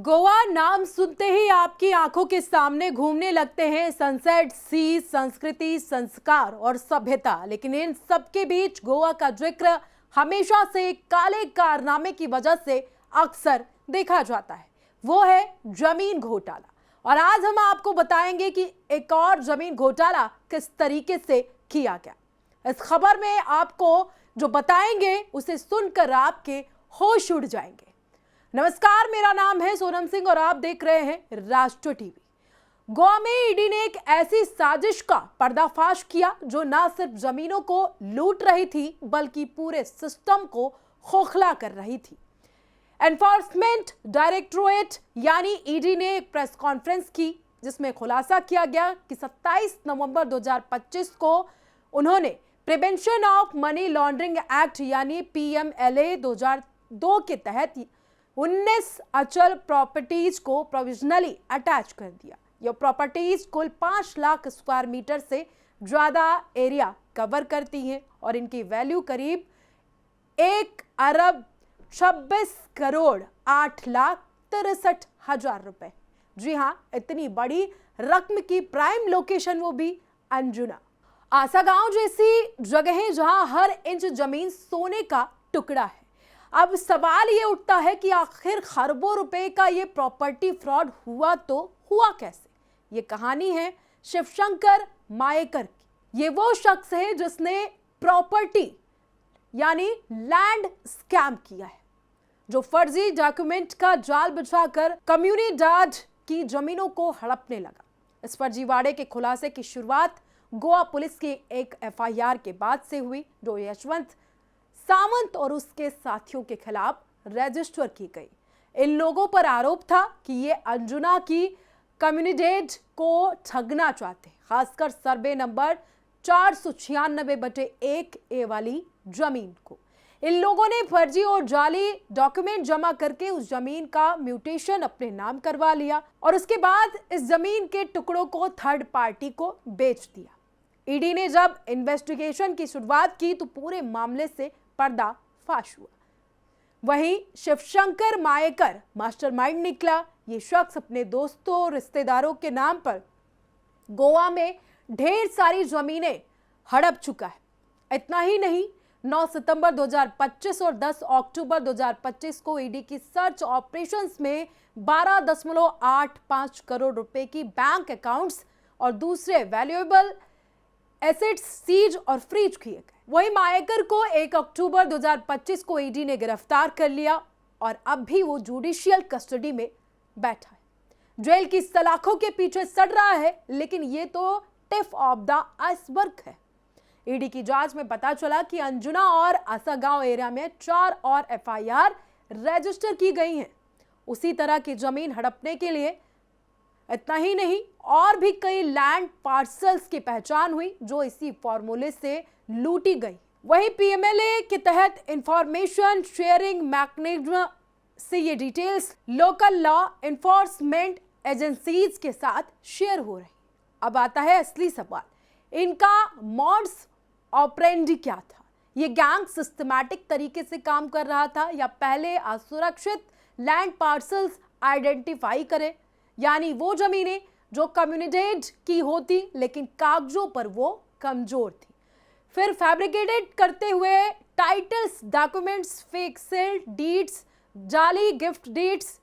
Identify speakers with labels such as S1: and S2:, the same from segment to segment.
S1: गोवा नाम सुनते ही आपकी आंखों के सामने घूमने लगते हैं सनसेट, सी, संस्कृति, संस्कार और सभ्यता। लेकिन इन सबके बीच गोवा का जिक्र हमेशा से काले कारनामे की वजह से अक्सर देखा जाता है। वो है जमीन घोटाला। और आज हम आपको बताएंगे कि एक और जमीन घोटाला किस तरीके से किया गया। इस खबर में आपको जो बताएंगे उसे सुनकर आपके होश उड़ जाएंगे। नमस्कार, मेरा नाम है सोनम सिंह और आप देख रहे हैं राष्ट्र टीवी। गोवा में ईडी ने एक ऐसी साजिश का पर्दाफाश किया जो न सिर्फ जमीनों को लूट रही थी बल्कि पूरे सिस्टम को खोखला कर रही थी। एनफोर्समेंट डायरेक्टोरेट यानी ईडी ने एक प्रेस कॉन्फ्रेंस की जिसमें खुलासा किया गया कि 27 नवंबर 2025 को उन्होंने prevention of money laundering act यानी पीएमएलए 2002 के तहत 19 अचल प्रॉपर्टीज को प्रोविजनली अटैच कर दिया। यह प्रॉपर्टीज कुल 5 लाख स्क्वायर मीटर से ज्यादा एरिया कवर करती हैं और इनकी वैल्यू करीब 1 अरब 26 करोड़ 8 लाख 63 हजार रुपए। जी हाँ, इतनी बड़ी रकम की प्राइम लोकेशन, वो भी अंजुना, आसा गांव जैसी जगहें जहां हर इंच जमीन सोने का टुकड़ा है। अब सवाल ये उठता है कि आखिर खरबों रुपए का ये प्रॉपर्टी फ्रॉड हुआ तो हुआ कैसे। ये कहानी है शिवशंकर मायेकर की। ये वो शख्स है जिसने प्रॉपर्टी यानी लैंड स्कैम किया है, जो फर्जी डॉक्यूमेंट का जाल बिछाकर कम्युनिडाड की जमीनों को हड़पने लगा। इस फर्जीवाड़े के खुलासे की शुरुआत गोवा पुलिस की एक एफआईआर के बाद से हुई, जो यशवंत सावंत और उसके साथियों के खिलाफ रजिस्टर की गई। इन लोगों पर आरोप था कि ये अंजुना की कम्युनिडेड को ठगना चाहते, खासकर सर्वे नंबर 496/1 ए वाली जमीन को। इन लोगों ने फर्जी और जाली डॉक्यूमेंट जमा करके उस जमीन का म्यूटेशन अपने नाम करवा लिया और उसके बाद इस जमीन के टुकड़ों को थर्ड पार्टी को बेच दिया। ईडी ने जब इन्वेस्टिगेशन की शुरुआत की तो पूरे मामले से पर्दाफाश हुआ। वहीं शिवशंकर मायेकर मास्टरमाइंड निकला। ये शख्स अपने दोस्तों और रिश्तेदारों के नाम पर गोवा में ढेर सारी जमीनें हड़प चुका है। इतना ही नहीं, 9 सितंबर 2025 और 10 अक्टूबर 2025 को ईडी की सर्च ऑपरेशंस में 12.85 करोड़ रुपए की बैंक अकाउंट्स और दूसरे वैल्यूएबल एसेट्स सीज और फ्रीज किए गए। वहीं मायेकर को 1 अक्टूबर 2025 को ईडी ने गिरफ्तार कर लिया और अब भी वो जुडिशियल कस्टडी में बैठा है, जेल की सलाखों के पीछे सड़ रहा है। लेकिन ये तो टिप ऑफ द आइसबर्ग है। ईडी की जांच में पता चला कि अंजुना और आसागांव एरिया में 4 और एफआईआर रजिस्टर की गई हैं उसी तरह की जमीन हड़पने के लिए। इतना ही नहीं, और भी कई लैंड पार्सल्स की पहचान हुई जो इसी फॉर्मूले से लूटी गई। वहीं पीएमएलए के तहत इंफॉर्मेशन शेयरिंग मैकेनिज्म से ये details local law enforcement agencies के साथ शेयर हो रही। अब आता है असली सवाल, इनका मॉड्स ऑपरेंडी क्या था? ये गैंग सिस्टमैटिक तरीके से काम कर रहा था या पहले असुरक्षित लैंड पार्सल्स आइडेंटिफाई करे, यानी वो जमीनें जो कम्युनिडेड की होती लेकिन कागजों पर वो कमजोर थी, फिर फैब्रिकेटेड करते हुए titles, documents, fake sale deeds, जाली गिफ्ट डीड्स,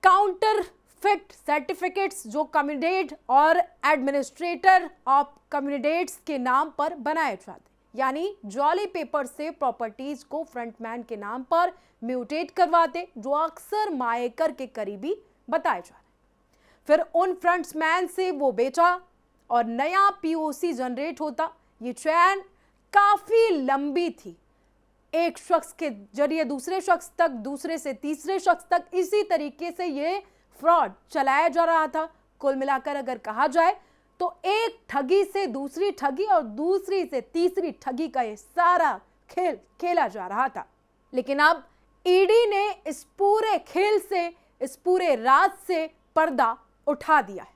S1: काउंटरफिट सर्टिफिकेट्स जो कम्युनिडेड और एडमिनिस्ट्रेटर ऑफ कम्युनिडेट्स के नाम पर बनाए जाते, यानी जॉली पेपर से प्रॉपर्टीज को फ्रंटमैन के नाम पर म्यूटेट करवाते, जो अक्सर मायेकर के करीबी बताए जा रहे। फिर उन फ्रंटमैन से वो बेचा और नया पीओसी जनरेट होता। ये चैन काफी लंबी थी, एक शख्स के जरिए दूसरे शख्स तक, दूसरे से तीसरे शख्स तक, इसी तरीके से ये फ्रॉड चलाया जा रहा था। कुल मिलाकर अगर कहा जाए तो एक ठगी से दूसरी ठगी और दूसरी से तीसरी ठगी का ये सारा खेल खेला जा रहा था। लेकिन अब ईडी ने इस पूरे खेल से, इस पूरे राज से पर्दा उठा दिया है।